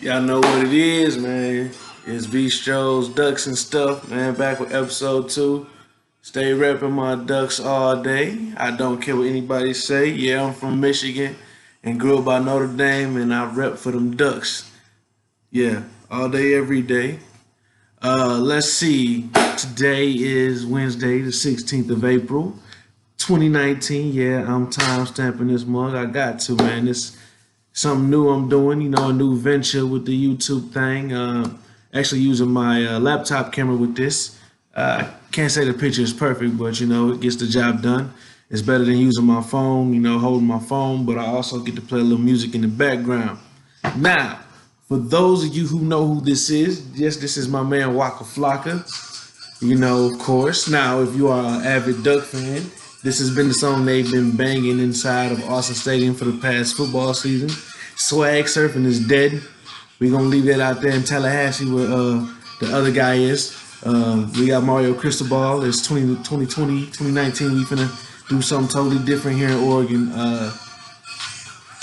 Y'all know what it is, man. It's V Strohs, Ducks and Stuff, man. Back with episode 2. Stay repping my Ducks all day. I don't care what anybody say. Yeah, I'm from Michigan and grew up by Notre Dame, and I rep for them Ducks. Yeah, all day, every day. Let's see. Today is Wednesday, the 16th of April, 2019. Yeah, I'm time stamping this mug. I got to, man. This something new I'm doing, a new venture with the YouTube thing. Actually using my laptop camera with this. Can't say the picture is perfect, but it gets the job done. It's better than using my phone, holding my phone, but I also get to play a little music in the background. Now, for those of you who know who this is, yes, this is my man Waka Flocka. Of course. Now, if you are an avid Duck fan, this has been the song they've been banging inside of Austin Stadium for the past football season. Swag Surfing is dead. We're going to leave that out there in Tallahassee where the other guy is. We got Mario Cristobal. It's 2020, 2019. We finna do something totally different here in Oregon.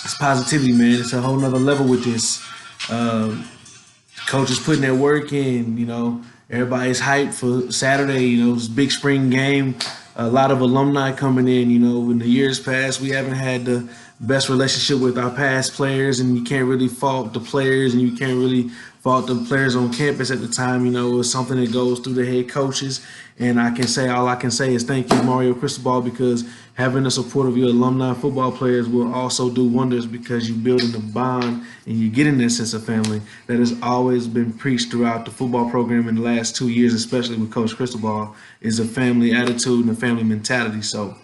It's positivity, man. It's a whole nother level with this. Coaches putting their work in, everybody's hyped for Saturday, it's a big spring game. A lot of alumni coming in, in the years past, we haven't had the best relationship with our past players, and you can't really fault the players, and you can't really fault the players on campus at the time. It's something that goes through the head coaches, and all I can say is thank you, Mario Cristobal, because having the support of your alumni football players will also do wonders because you're building a bond and you're getting that sense of family that has always been preached throughout the football program in the last 2 years, especially with Coach Cristobal, is a family attitude and a family mentality. So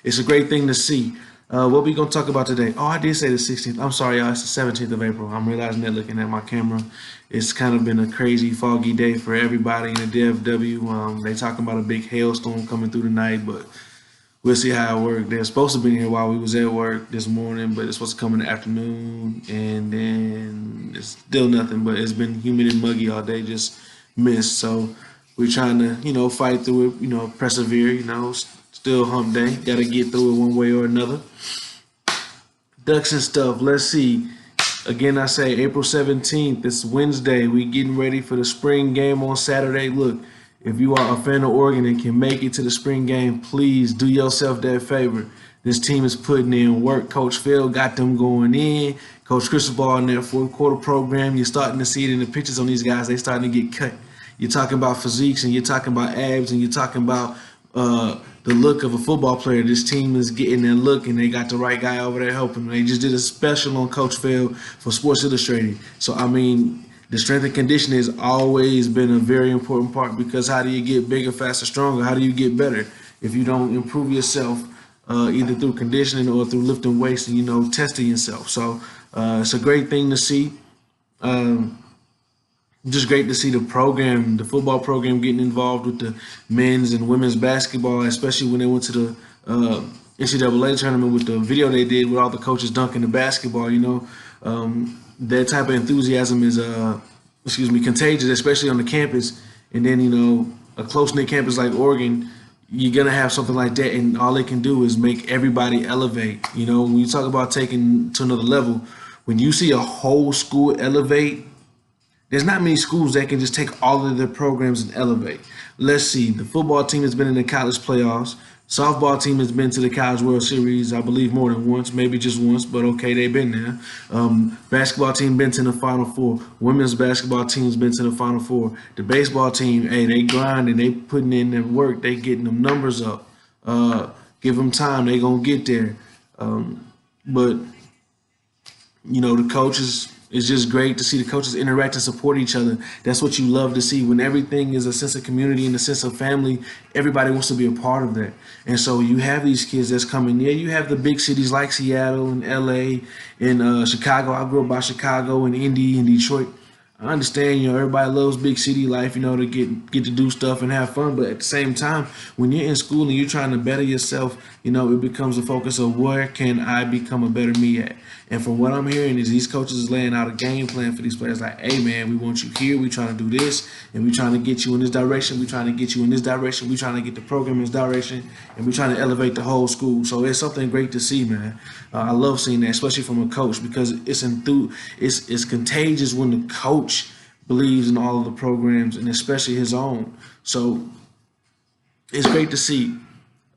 it's a great thing to see. What we gonna talk about today? Oh, I did say the 16th. I'm sorry, y'all. It's the 17th of April. I'm realizing that looking at my camera. It's kind of been a crazy, foggy day for everybody in the DFW. They talking about a big hailstorm coming through tonight, but we'll see how it works. They're supposed to be here while we was at work this morning, but it's supposed to come in the afternoon, and then it's still nothing. But it's been humid and muggy all day, just mist. So we're trying to, fight through it, persevere, still hump day. Got to get through it one way or another. Ducks and Stuff. Let's see. Again, I say April 17th. It's Wednesday. We getting ready for the spring game on Saturday. Look, if you are a fan of Oregon and can make it to the spring game, please do yourself that favor. This team is putting in work. Coach Phil got them going in. Coach Cristobal in their fourth quarter program. You're starting to see it in the pictures on these guys. They starting to get cut. You're talking about physiques, and you're talking about abs, and you're talking about the look of a football player. This team is getting that look, and they got the right guy over there helping them. They just did a special on Coach Phil for Sports Illustrated. So, the strength and conditioning has always been a very important part, because how do you get bigger, faster, stronger? How do you get better if you don't improve yourself either through conditioning or through lifting weights and, testing yourself? So it's a great thing to see. Just great to see the program, the football program, getting involved with the men's and women's basketball, especially when they went to the NCAA tournament with the video they did with all the coaches dunking the basketball. That type of enthusiasm is contagious, especially on the campus. And then a close-knit campus like Oregon, you're gonna have something like that, and all it can do is make everybody elevate. When you talk about taking to another level, when you see a whole school elevate, there's not many schools that can just take all of their programs and elevate. Let's see. The football team has been in the college playoffs. Softball team has been to the College World Series, I believe, more than once, maybe just once, but okay, they've been there. Basketball team been to the Final Four. Women's basketball team's been to the Final Four. The baseball team, hey, they grinding, they putting in their work, they getting them numbers up. Give them time, they gonna get there. But the coaches. It's just great to see the coaches interact and support each other. That's what you love to see. When everything is a sense of community and a sense of family, everybody wants to be a part of that. And so you have these kids that's coming. Yeah, you have the big cities like Seattle and LA and Chicago. I grew up by Chicago and Indy and Detroit. I understand, everybody loves big city life, to get to do stuff and have fun. But at the same time, when you're in school and you're trying to better yourself it becomes a focus of where can I become a better me at. And from what I'm hearing is these coaches is laying out a game plan for these players. Like, hey man, we want you here. We trying to do this, and we trying to get you in this direction. We trying to get you in this direction. We trying to get the program in this direction, and we trying to elevate the whole school. So it's something great to see, man. I love seeing that, especially from a coach, because it's contagious when the coach believes in all of the programs and especially his own. So it's great to see.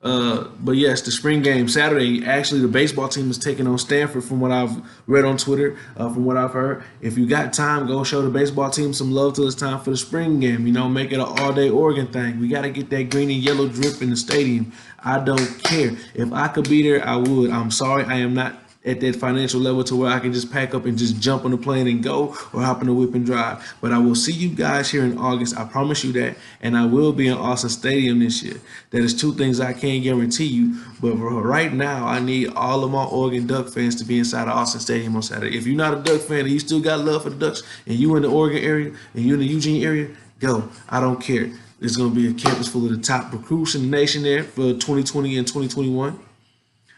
But yes, the spring game Saturday. Actually, the baseball team is taking on Stanford. From what I've read on Twitter, from what I've heard, if you got time, go show the baseball team some love till it's time for the spring game. Make it an all-day Oregon thing. We got to get that green and yellow drip in the stadium. I don't care. If I could be there, I would. I'm sorry, I am not at that financial level to where I can just pack up and just jump on the plane and go, or hop in the whip and drive. But I will see you guys here in August. I promise you that. And I will be in Austin Stadium this year. That is two things I can't guarantee you. But for right now, I need all of my Oregon Duck fans to be inside of Austin Stadium on Saturday. If you're not a Duck fan and you still got love for the Ducks, and you in the Oregon area and you in the Eugene area, go. I don't care. There's going to be a campus full of the top recruits in the nation there for 2020 and 2021.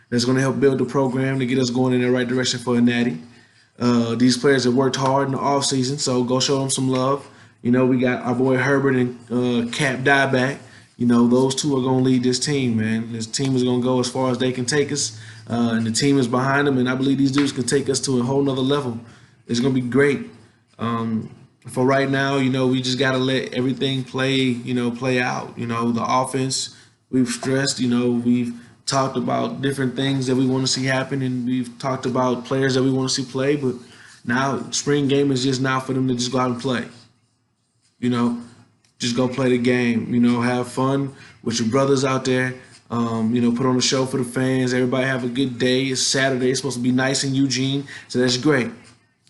That's going to help build the program to get us going in the right direction for a natty. These players have worked hard in the offseason, so go show them some love. We got our boy Herbert and Cap Dieback. Those two are going to lead this team, man. This team is going to go as far as they can take us, and the team is behind them, and I believe these dudes can take us to a whole nother level. It's going to be great. For right now, we just got to let everything play out. The offense, we've stressed, we've talked about different things that we want to see happen, and we've talked about players that we want to see play. But now spring game is just now for them to just go out and play. Just go play the game. Have fun with your brothers out there. Put on a show for the fans. Everybody have a good day. It's Saturday. It's supposed to be nice in Eugene, so that's great.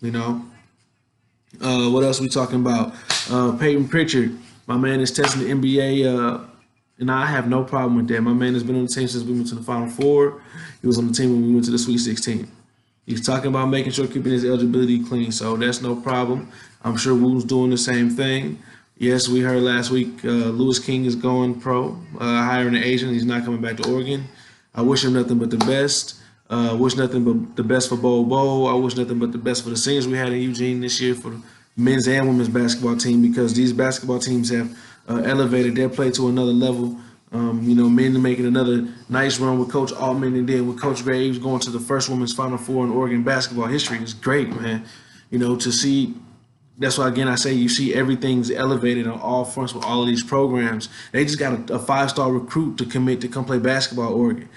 What else are we talking about? Peyton Pritchard, my man, is testing the NBA. And I have no problem with that. My man has been on the team since we went to the Final Four. He was on the team when we went to the Sweet 16. He's talking about making sure keeping his eligibility clean, so that's no problem. I'm sure Woo's doing the same thing. Yes, we heard last week Louis King is going pro, hiring an agent. He's not coming back to Oregon. I wish him nothing but the best. Wish nothing but the best for Bo. I wish nothing but the best for the seniors we had in Eugene this year for the men's and women's basketball team, because these basketball teams have elevated their play to another level. Men making another nice run with Coach Altman, and then with Coach Graves going to the first women's Final Four in Oregon basketball history is great, man. To see. That's why, again, I say you see everything's elevated on all fronts with all of these programs. They just got a five-star recruit to commit to come play basketball at Oregon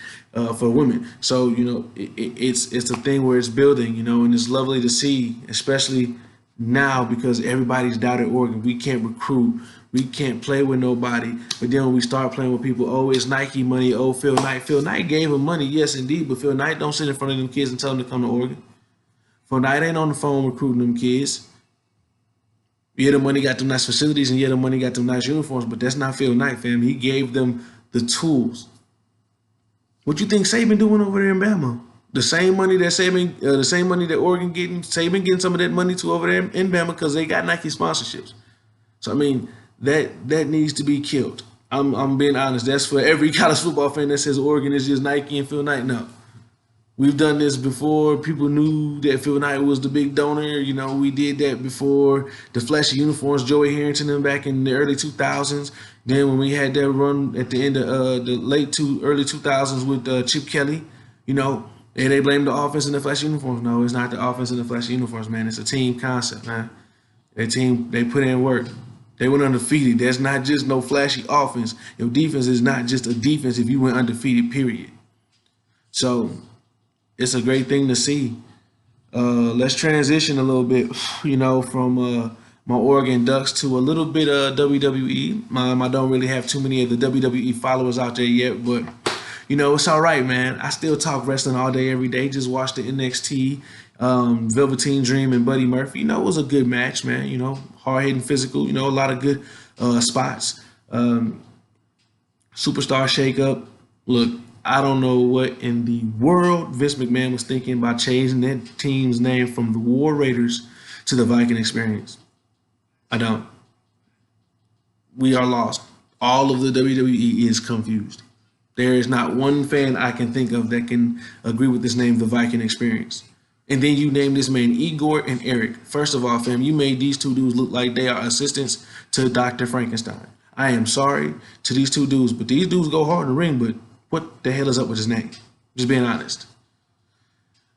for women. So, it's a thing where it's building, and it's lovely to see, especially now, because everybody's down at Oregon. We can't recruit. We can't play with nobody. But then when we start playing with people, it's Nike money. Phil Knight. Phil Knight gave him money, yes, indeed. But Phil Knight don't sit in front of them kids and tell them to come to Oregon. Phil Knight ain't on the phone recruiting them kids. Yeah, the money got them nice facilities, and yeah, the money got them nice uniforms, but that's not Phil Knight, fam. He gave them the tools. What you think Saban doing over there in Bama? The same money that Oregon getting, Saban getting some of that money to over there in Bama, because they got Nike sponsorships. So that needs to be killed. I'm being honest. That's for every college football fan that says Oregon is just Nike and Phil Knight. No. We've done this before. People knew that Phil Knight was the big donor. We did that before the flashy uniforms, Joey Harrington and back in the early 2000s. Then when we had that run at the end of the early 2000s with Chip Kelly, and they blamed the offense and the flashy uniforms. No, it's not the offense and the flashy uniforms, man. It's a team concept, man. That team, they put in work. They went undefeated. There's not just no flashy offense. Your defense is not just a defense if you went undefeated, period. So it's a great thing to see. Let's transition a little bit, from my Oregon Ducks to a little bit of WWE. I don't really have too many of the WWE followers out there yet, but, it's all right, man. I still talk wrestling all day, every day. Just watch the NXT, Velveteen Dream and Buddy Murphy. It was a good match, man. Hard-hitting, physical, a lot of good spots. Superstar shakeup. Look, I don't know what in the world Vince McMahon was thinking by changing that team's name from the War Raiders to the Viking Experience. I don't. We are lost. All of the WWE is confused. There is not one fan I can think of that can agree with this name, the Viking Experience. And then you name this man Igor and Eric. First of all, fam, you made these two dudes look like they are assistants to Dr. Frankenstein. I am sorry to these two dudes, but these dudes go hard in the ring, but what the hell is up with his name? Just being honest.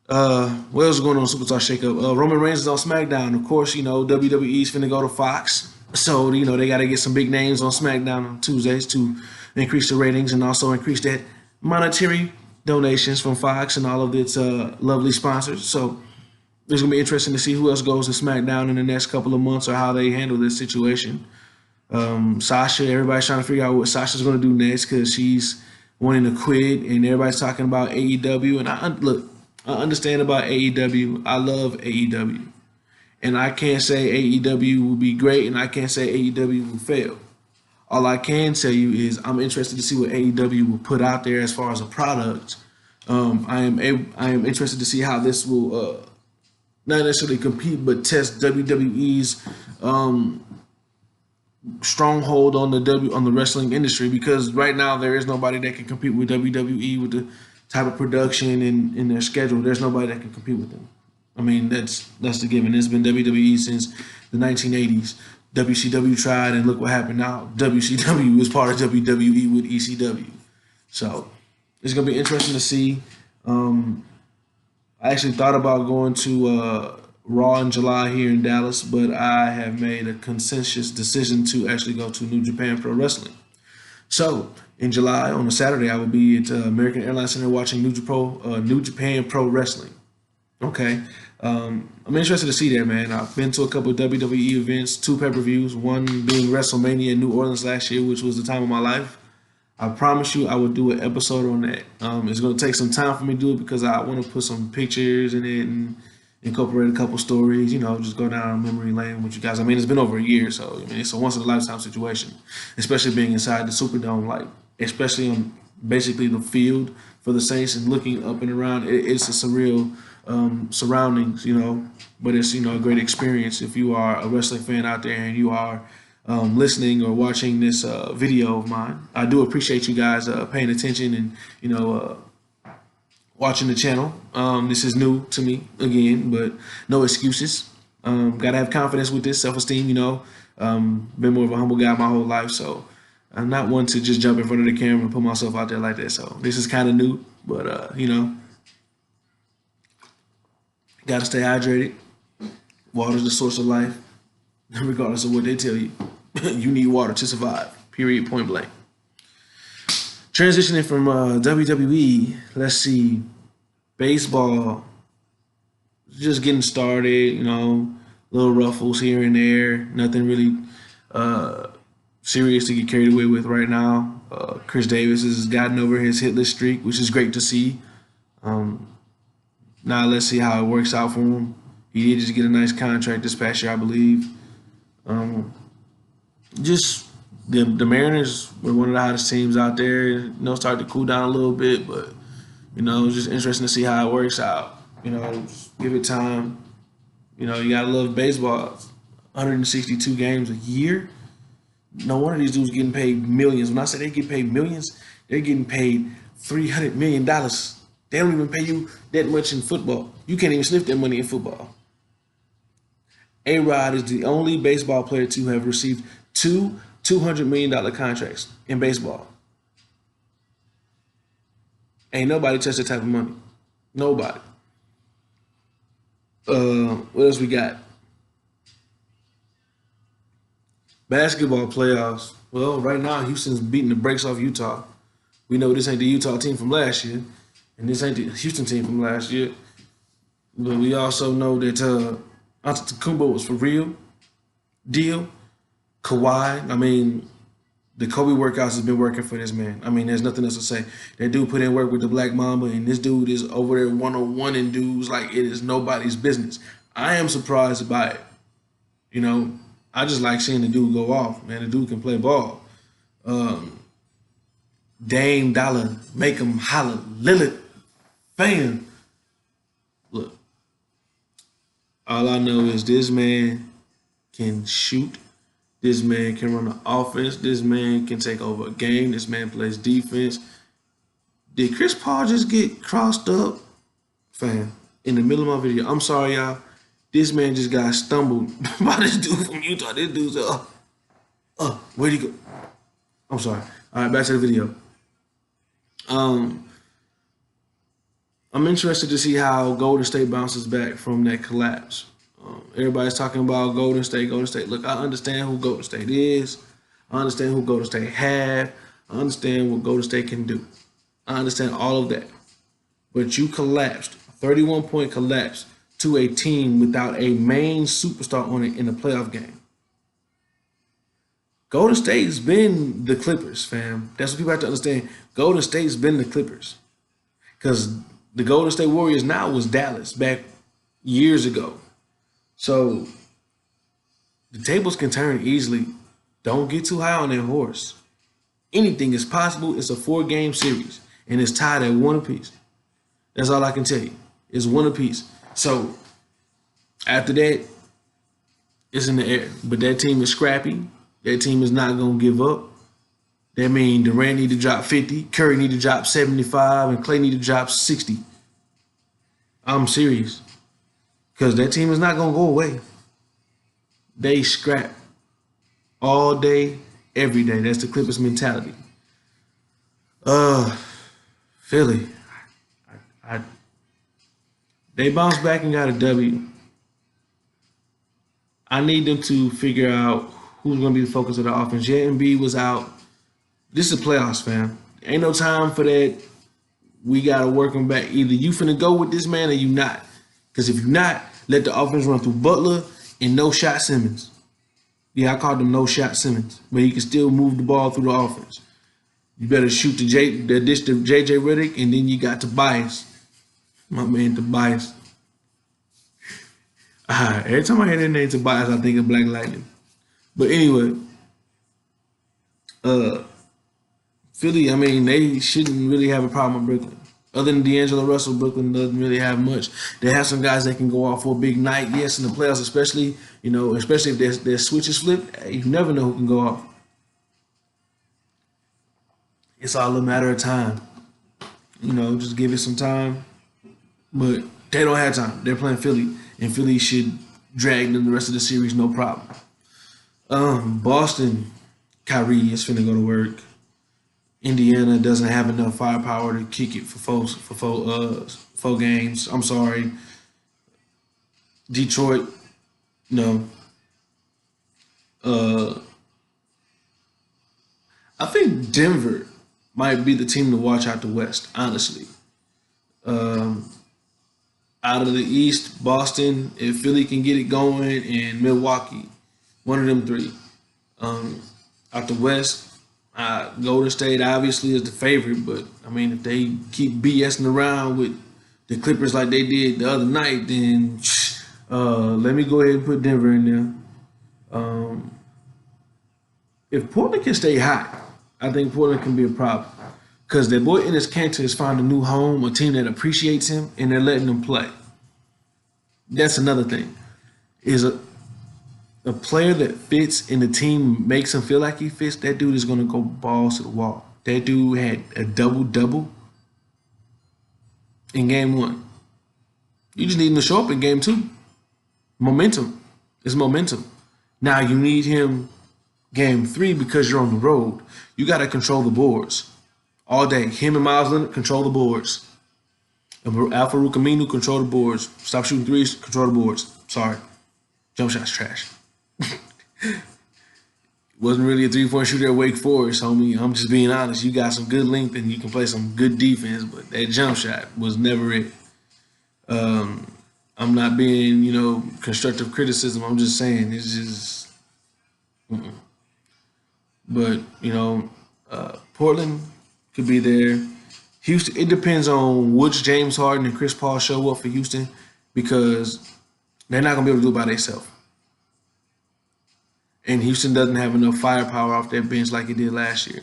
What else is going on Superstar Shakeup? Roman Reigns is on SmackDown. Of course, WWE's finna go to Fox. So, they got to get some big names on SmackDown on Tuesdays to increase the ratings and also increase that monetary donations from Fox and all of its lovely sponsors. So it's going to be interesting to see who else goes to SmackDown in the next couple of months or how they handle this situation. Sasha, everybody's trying to figure out what Sasha's going to do next because she's wanting to quit, and everybody's talking about AEW. And I understand about AEW. I love AEW. And I can't say AEW will be great, and I can't say AEW will fail. All I can tell you is I'm interested to see what AEW will put out there as far as a product. I am interested to see how this will not necessarily compete, but test WWE's stronghold on the wrestling industry, because right now there is nobody that can compete with WWE with the type of production and in their schedule. There's nobody that can compete with them. I mean, that's the given. It's been WWE since the 1980s. WCW tried, and look what happened now. WCW is part of WWE with ECW. So it's going to be interesting to see. I actually thought about going to Raw in July here in Dallas, but I have made a consensus decision to actually go to New Japan Pro Wrestling. So in July, on a Saturday, I will be at American Airlines Center watching New Japan Pro Wrestling. Okay. I'm interested to see that, man. I've been to a couple of WWE events, 2 pay-per-views, one being WrestleMania in New Orleans last year, which was the time of my life. I promise you I will do an episode on that. It's going to take some time for me to do it because I want to put some pictures in it and incorporate a couple stories, just go down memory lane with you guys. I mean, it's been over a year, so it's a once-in-a-lifetime situation, especially being inside the Superdome, especially on basically the field for the Saints and looking up and around. It's a surreal surroundings, but it's, a great experience if you are a wrestling fan out there and you are listening or watching this video of mine. I do appreciate you guys paying attention and, watching the channel. This is new to me again, but no excuses. Gotta have confidence with this, self-esteem, been more of a humble guy my whole life, so I'm not one to just jump in front of the camera and put myself out there like that. So this is kind of new, but gotta stay hydrated. Water is the source of life, regardless of what they tell you. You need water to survive. Period. Point blank. Transitioning from WWE, let's see, baseball, just getting started, little ruffles here and there, nothing really serious to get carried away with right now. Chris Davis has gotten over his hitless streak, which is great to see. Now let's see how it works out for him. He did just get a nice contract this past year, I believe. The Mariners were one of the hottest teams out there. Started to cool down a little bit, but it's just interesting to see how it works out. Just give it time. You gotta love baseball. 162 games a year. No wonder these dudes getting paid millions. When I say they get paid millions, they're getting paid $300 million. They don't even pay you that much in football. You can't even sniff that money in football. A-Rod is the only baseball player to have received 2 $200 million contracts in baseball. Ain't nobody touched that type of money. Nobody. What else we got? Basketball playoffs. Well, right now, Houston's beating the brakes off Utah. We know this ain't the Utah team from last year, and this ain't the Houston team from last year. But we also know that Antetokounmpo was for real deal. Kawhi, the Kobe workouts has been working for this man. There's nothing else to say. That dude put in work with the Black Mamba, and this dude is over there one-on-one-ing dudes like it is nobody's business. I am surprised by it. I just like seeing the dude go off, man. The dude can play ball. Dame Dollar, make him holler. Lillard, fan. Look, all I know is this man can shoot. This man can run an offense. This man can take over a game. This man plays defense. Did Chris Paul just get crossed up, fam, in the middle of my video? I'm sorry, y'all. This man just got stumbled by this dude from Utah. This dude's where'd he go? I'm sorry. All right, back to the video. I'm interested to see how Golden State bounces back from that collapse. Everybody's talking about Golden State, Golden State. Look, I understand who Golden State is. I understand who Golden State have. I understand what Golden State can do. I understand all of that. But you collapsed, 31-point collapse to a team without a main superstar on it in a playoff game. Golden State's been the Clippers, fam. That's what people have to understand. Golden State's been the Clippers. Because the Golden State Warriors now was Dallas back years ago. So the tables can turn easily. Don't get too high on that horse. Anything is possible. It's a 4-game series, and it's tied at 1 apiece. That's all I can tell you. It's 1 apiece. So after that, it's in the air. But that team is scrappy. That team is not going to give up. That means Durant need to drop 50, Curry need to drop 75, and Klay need to drop 60. I'm serious. Because that team is not going to go away. They scrap all day, every day. That's the Clippers mentality. Philly. They bounced back and got a W. I need them to figure out who's going to be the focus of the offense. Yeah, Embiid was out. This is a playoffs, fam. Ain't no time for that. We got to work them back. Either you finna go with this man or you not. Because if you not, let the offense run through Butler and no-shot Simmons. Yeah, I called him no-shot Simmons. But he can still move the ball through the offense. You better shoot the dish to J.J. Redick, and then you got Tobias. My man Tobias. Every time I hear that name Tobias, I think of Black Lightning. But anyway, Philly, I mean, they shouldn't really have a problem with Brooklyn. Other than D'Angelo Russell, Brooklyn doesn't really have much. They have some guys that can go off for a big night. Yes, in the playoffs, especially if their switch is flipped, you never know who can go off. It's all a matter of time. Just give it some time. But they don't have time. They're playing Philly, and Philly should drag them the rest of the series, no problem. Boston, Kyrie is finna go to work. Indiana doesn't have enough firepower to kick it for four games. I'm sorry. Detroit, no. I think Denver might be the team to watch out the West, honestly. Out of the East, Boston, if Philly can get it going, and Milwaukee, one of them three. Out the West, Golden State obviously is the favorite, but I mean, if they keep BSing around with the Clippers like they did the other night, then let me go ahead and put Denver in there. If Portland can stay hot, I think Portland can be a problem. Because their boy Enes Kanter has found a new home, a team that appreciates him, and they're letting him play. That's another thing. Is a player that fits and the team makes him feel like he fits, that dude is going to go balls to the wall. That dude had a double-double in game 1. You just need him to show up in game 2. Momentum. It's momentum. Now you need him game 3 because you're on the road. You got to control the boards. All day. Him and Miles Leonard control the boards. Al-Farouq Aminu control the boards. Stop shooting threes, control the boards. Sorry. Jump shot's trash. Wasn't really a 3-point shooter at Wake Forest, homie. I'm just being honest. You got some good length and you can play some good defense, but that jump shot was never it. I'm not being, constructive criticism. I'm just saying it's just. But Portland could be there. Houston, it depends on which James Harden and Chris Paul show up for Houston, because they're not going to be able to do it by themselves. And Houston doesn't have enough firepower off their bench like it did last year.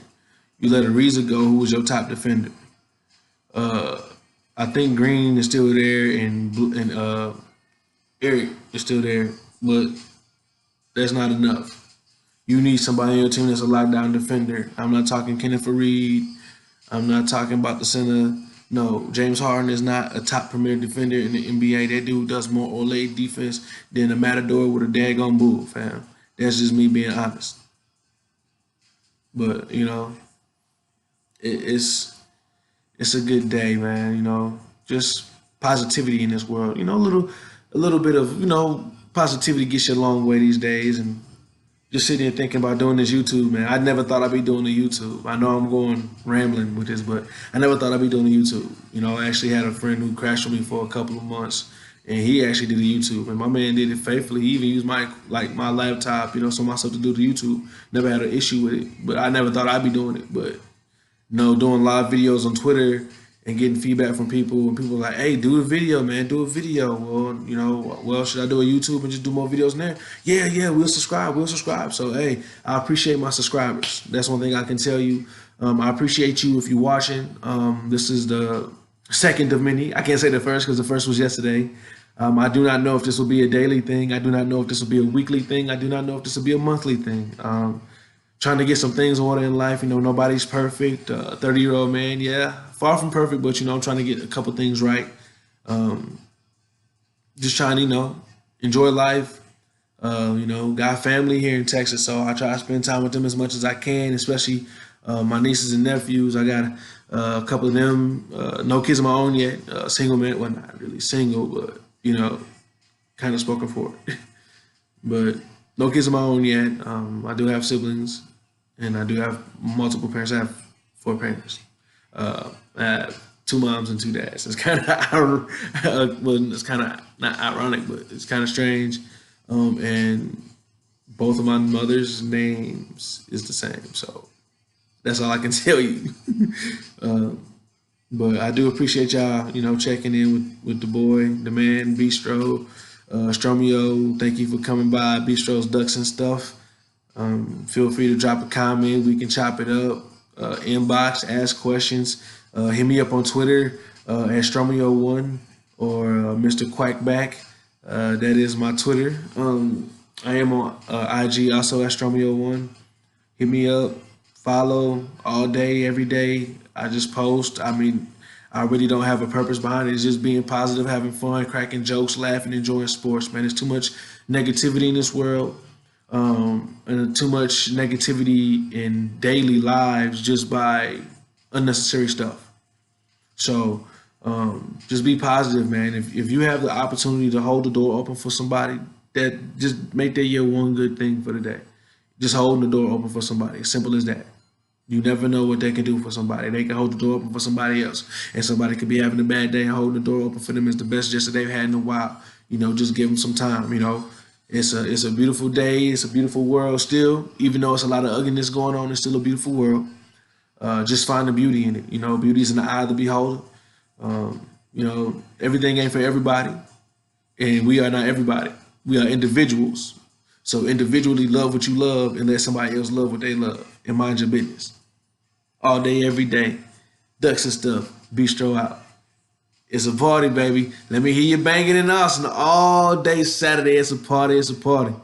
You let Ariza go, who was your top defender. I think Green is still there and Eric is still there, but that's not enough. You need somebody on your team that's a lockdown defender. I'm not talking Kenneth Faried. I'm not talking about the center. No, James Harden is not a top premier defender in the NBA. That dude does more Olay defense than a Matador with a daggone bull, fam. That's just me being honest. But it's a good day, man. Just positivity in this world. A little bit of positivity gets you a long way these days, and just sitting here thinking about doing this YouTube, man. I never thought I'd be doing the YouTube. I know I'm going rambling with this, but I never thought I'd be doing the YouTube. I actually had a friend who crashed with me for a couple of months, and he actually did the YouTube, and my man did it faithfully. He even used my laptop, so myself to do the YouTube. Never had an issue with it, but I never thought I'd be doing it. But doing live videos on Twitter and getting feedback from people, and people like, "Hey, do a video, man, do a video." Well, should I do a YouTube and just do more videos in there? Yeah, we'll subscribe. So, hey, I appreciate my subscribers. That's one thing I can tell you. I appreciate you if you're watching. This is the second of many. I can't say the first because the first was yesterday. I do not know if this will be a daily thing. I do not know if this will be a weekly thing. I do not know if this will be a monthly thing. Trying to get some things in order in life. Nobody's perfect. 30-year-old man, yeah, far from perfect, but I'm trying to get a couple things right. Just trying to, enjoy life. Got family here in Texas, so I try to spend time with them as much as I can, especially my nieces and nephews. I got a couple of them, no kids of my own yet, single man, well, not really single, but, kind of spoken for it. But no kids of my own yet. I do have siblings, and I do have multiple parents. I have 4 parents. I have 2 moms and 2 dads. It's kind of well, it's kind of not ironic, but it's kind of strange. And both of my mother's names is the same, so that's all I can tell you. But I do appreciate y'all, checking in with the boy, the man, Bistro. Stromio, thank you for coming by. Bistro's Ducks and Stuff. Feel free to drop a comment. We can chop it up. Inbox, ask questions. Hit me up on Twitter at Stromio1 or Mr. Quackback. That is my Twitter. I am on IG also at Stromio1. Hit me up. Follow all day, every day. I just post. I really don't have a purpose behind it. It's just being positive, having fun, cracking jokes, laughing, enjoying sports, man. There's too much negativity in this world, and too much negativity in daily lives just by unnecessary stuff. So just be positive, man. If you have the opportunity to hold the door open for somebody, that just make that your one good thing for the day. Just holding the door open for somebody. As simple as that. You never know what they can do for somebody. They can hold the door open for somebody else. And somebody could be having a bad day, and holding the door open for them is the best gesture they've had in a while. Just give them some time, It's a beautiful day. It's a beautiful world still. Even though it's a lot of ugliness going on, it's still a beautiful world. Just find the beauty in it. Beauty's in the eye of the beholder. Everything ain't for everybody. And we are not everybody. We are individuals. So individually love what you love and let somebody else love what they love. And mind your business. All day, every day. Ducks and Stuff. Bistro out. It's a party, baby. Let me hear you banging in Austin all day Saturday. It's a party. It's a party.